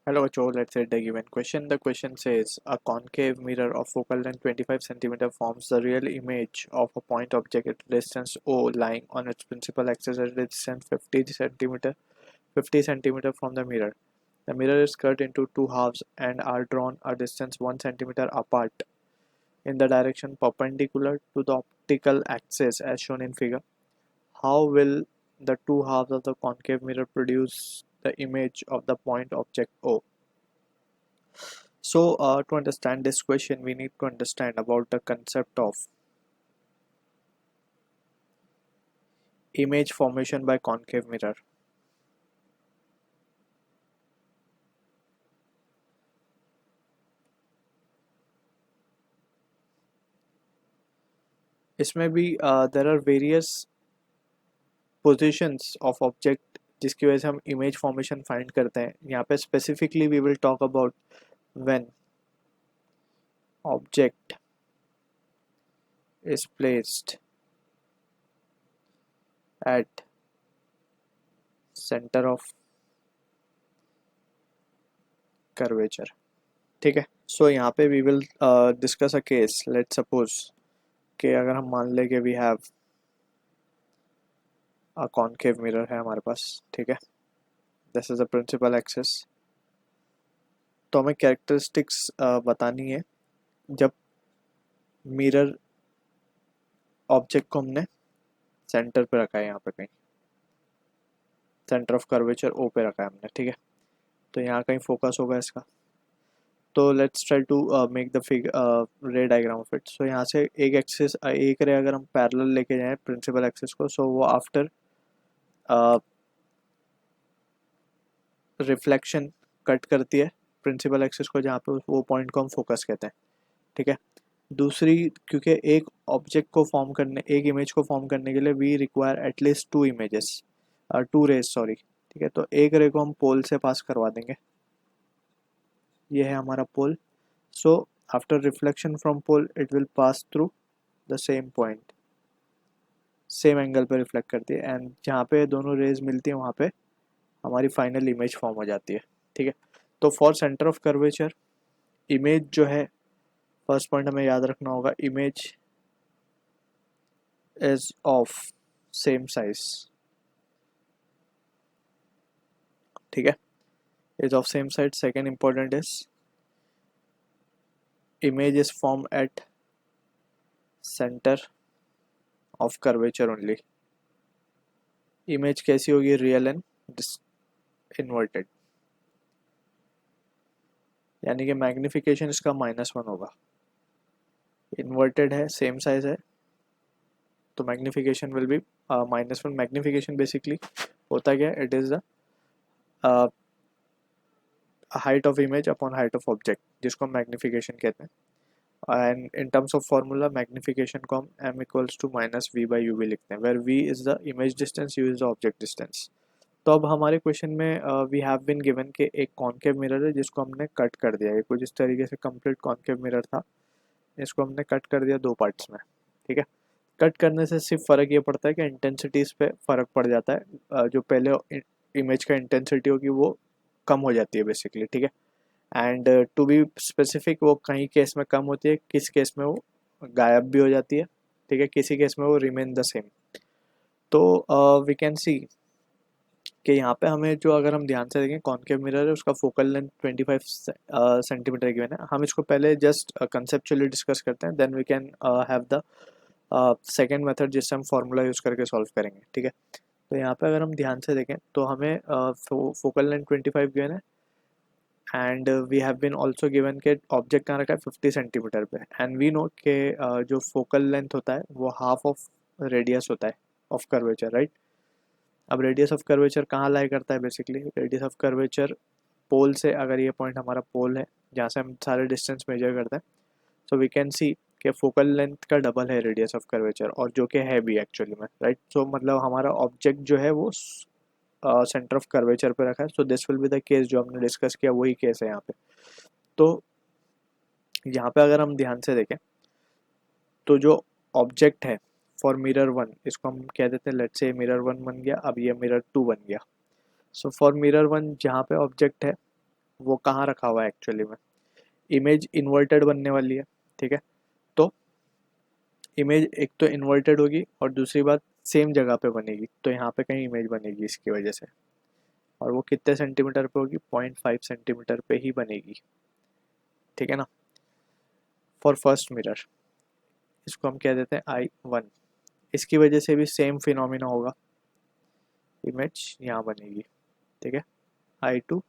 Hello, Joe. Let's say the given question. The question says a concave mirror of focal length 25 centimeter forms the real image of a point object at distance O lying on its principal axis at a distance 50 centimeter from the mirror. The mirror is cut into two halves and are drawn a distance 1 centimeter apart in the direction perpendicular to the optical axis as shown in figure. How will the two halves of the concave mirror produce the image of the point object O? So, to understand this question, we need to understand about the concept of image formation by concave mirror. इसमें भी there are various positions of object जिसकी वजह से हम image formation find करते हैं. यहाँ पे specifically we will talk about when object is placed at center of curvature. ठीक है. So यहाँ पे we will discuss a case. Let's suppose कि अगर हम मान लें कि we have a concave mirror है हमारे पास. ठीक है. This is the principal axis. तो हमें कैरेक्टरिस्टिक्स बतानी है जब मिरर ऑब्जेक्ट को हमने सेंटर पे रखा है, यहाँ पे कहीं सेंटर ऑफ कर्वेचर ओ पे रखा है हमने. ठीक है. तो यहाँ कहीं फोकस होगा इसका. तो let's try to make the ray diagram of it. So यहाँ से एक एक्सिस एक रे अगर हम पैरेलल लेके जाएं प्रिंसिपल एक्सिस को, सो वो आफ्टर रिफ्लेक्शन कट करती है प्रिंसिपल एक्सिस को, जहाँ पे वो पॉइंट को हम फोकस कहते हैं. ठीक है. दूसरी, क्योंकि एक ऑब्जेक्ट को फॉर्म करने, एक इमेज को फॉर्म करने के लिए we require at least two images, two rays sorry. ठीक है. तो एक रे को हम पोल से पास करवा देंगे. ये है हमारा pole. So after reflection from pole it will pass through the same point, same angle पे रिफ्लेक्ट करती है, एंड जहाँ पे दोनों रेज मिलती है वहाँ पे हमारी फाइनल इमेज फॉर्म हो जाती है. ठीक है. तो for centre of curvature image जो है, फर्स्ट पॉइंट हमें याद रखना होगा, image is of same size. ठीक है. Is of same size. Second important is image is formed at center of curvature only. Image कैसी होगी? रियल एंड इन्वर्टेड, यानी कि मैग्निफिकेशन इसका -1 होगा. इन्वर्टेड है, सेम साइज है, तो magnification will be -1. Magnification basically होता क्या है? It is the height of image upon height of object, जिसको हम मैग्निफिकेशन कहते हैं. And in terms of formula magnification को हम m इक्वल्स टू -v/u भी लिखते हैं, where v is the image distance, u is the object distance. तो अब हमारे क्वेश्चन में वी हैव बीन गिवन के एक कॉन्केव मिरर है जिसको हमने कट कर दिया है. कुछ इस तरीके से कंप्लीट कॉन्केव मिरर था, इसको हमने कट कर दिया दो पार्ट्स में. ठीक है. कट करने से सिर्फ फ़र्क ये पड़ता है कि इंटेंसिटीज़ पे फ़र्क पड़ जाता है. जो पहले इमेज का इंटेंसिटी होगी वो कम हो जाती है बेसिकली. ठीक है. एंड टू बी स्पेसिफिक, वो कहीं केस में कम होती है, किस केस में वो गायब भी हो जाती है. ठीक है. किसी केस में वो रिमेन द सेम. तो वी कैन सी कि यहाँ पे हमें जो, अगर हम ध्यान से देखें, कॉन्केव मिरर है, उसका फोकल लेंथ 25 सेंटीमीटर गिवन है. हम इसको पहले जस्ट कंसेप्चुअली डिस्कस करते हैं, then we can have the second method जिससे हम फार्मूला यूज़ करके सॉल्व करेंगे. ठीक है. तो यहाँ पे अगर हम ध्यान से देखें तो हमें फोकल लेंथ 25 गिवन है, and we have been also given के ऑब्जेक्ट कहाँ रखा है 50 सेंटीमीटर पे. एंड वी नो के जो फोकल लेंथ होता है वो हाफ ऑफ रेडियस होता है ऑफ कर्वेचर, राइट. अब रेडियस ऑफ कर्वेचर कहाँ लाई करता है? बेसिकली रेडियस ऑफ कर्वेचर पोल से, अगर ये पॉइंट हमारा पोल है जहाँ से हम सारे डिस्टेंस मेजर करते हैं, सो वी कैन सी कि फोकल लेंथ का डबल है रेडियस ऑफ कर्वेचर, और जो कि है भी एक्चुअली में, राइट. सो मतलब हमारा ऑब्जेक्ट जो है वो सेंटर ऑफ कर्वेचर पे रखा है. So this will be the case जो हमने डिस्कस किया, वही केस है यहाँ पे. तो यहाँ पे अगर हम ध्यान से देखें तो जो ऑब्जेक्ट है फॉर मिरर 1, इसको हम कह देते हैं, लेट्स से मिरर 1 बन गया, अब ये मिरर 2 बन गया. सो फॉर मिरर 1 जहाँ पे ऑब्जेक्ट है वो कहाँ रखा हुआ है एक्चुअली में। इमेज इन्वर्टेड बनने वाली है, ठीक है। तो इमेज एक तो इन्वर्टेड होगी और दूसरी बात सेम जगह पे बनेगी, तो यहाँ पे कहीं इमेज बनेगी इसकी वजह से, और वो कितने सेंटीमीटर पे होगी, 0.5 सेंटीमीटर पे ही बनेगी, ठीक है ना। फॉर फर्स्ट मिरर, इसको हम कह देते हैं I1। इसकी वजह से भी सेम फिनोमिना होगा, इमेज यहाँ बनेगी, ठीक है, I2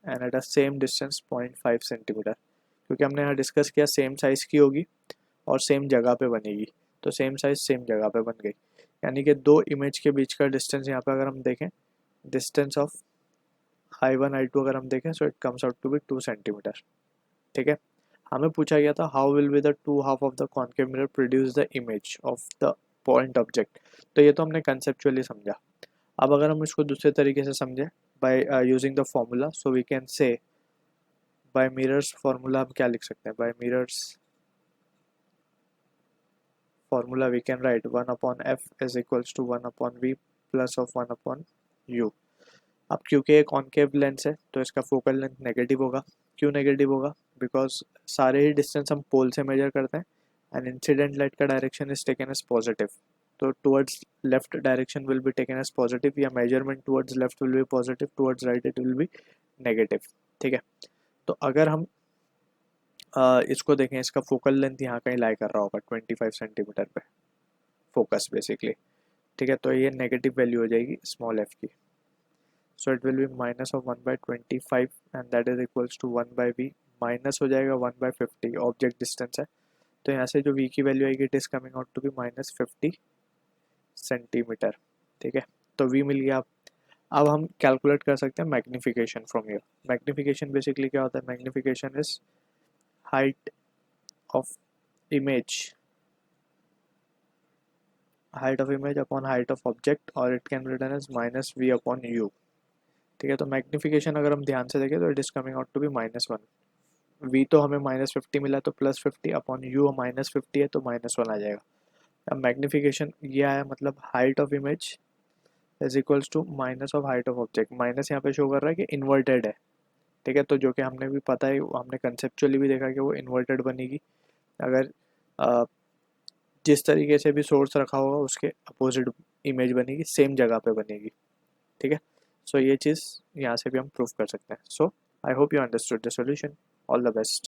and at a same distance 0.5 centimetre, क्योंकि हमने यहाँ डिस्कस किया सेम साइज़ की होगी और सेम जगह पे बनेगी, तो सेम साइज सेम जगह पे बन गई। यानी कि दो इमेज के बीच का डिस्टेंस यहाँ पे अगर हम देखें, डिस्टेंस ऑफ I1 I2 अगर हम देखें, so it comes out to be 2 centimetre, ठीक है। हमें पूछा गया था how will be the two half of the concave mirror produce the image of the point object. तो ये तो हमने कंसेप्चुअली समझा। अब अगर हम इसको दूसरे तरीके से समझें, by using the formula, so we can say by mirrors formula हम क्या लिख सकते हैं, by mirrors formula we can write 1 upon f is equals to 1 upon v plus of 1 upon u। अब क्योंकि एक कॉन्केव लेंस है तो इसका फोकल लेंथ नेगेटिव होगा। क्यों नेगेटिव होगा, बिकॉज सारे ही डिस्टेंस हम पोल से मेजर करते हैं एंड इंसिडेंट लाइट का direction is taken as positive, तो towards left direction will be taken as positive, या measurement towards left will be positive, towards right it will be negative, ठीक है। तो अगर हम इसको देखें, इसका फोकल लेंथ यहाँ कहीं लाई कर रहा होगा 25 सेंटीमीटर पे, फोकस बेसिकली, ठीक है। तो ये नेगेटिव वैल्यू हो जाएगी स्मॉल एफ की, so it will be minus of 1/25 and that is equals to 1/v, minus हो जाएगा 1/50, ऑब्जेक्ट डिस्टेंस है, तो यहाँ से जो v की वैल्यू आएगी it is coming out to be -50 centimetre, ठीक है। तो v मिल गया। अब हम कैलकुलेट कर सकते हैं magnification from here. Magnification basically क्या होता है, magnification is height of image, height of image upon height of object, और it can be written as -v upon u, ठीक है। तो मैग्निफिकेशन अगर हम ध्यान से देखें तो it is coming out to be -1, v तो हमें -50 मिला तो +50 अपॉन u -50 है तो -1 आ जाएगा। अब मैग्निफिकेशन ये आया, मतलब height of image is equals to minus of height of object, minus यहाँ पे शो कर रहा है कि इन्वर्टेड है, ठीक है। तो जो कि हमने भी पता है, हमने कंसेप्चुअली भी देखा कि वो इन्वर्टेड बनेगी अगर जिस तरीके से भी सोर्स रखा होगा उसके अपोजिट इमेज बनेगी, सेम जगह पे बनेगी, ठीक है। सो ये चीज़ यहाँ से भी हम प्रूव कर सकते हैं। So I hope you understood the solution. All the best.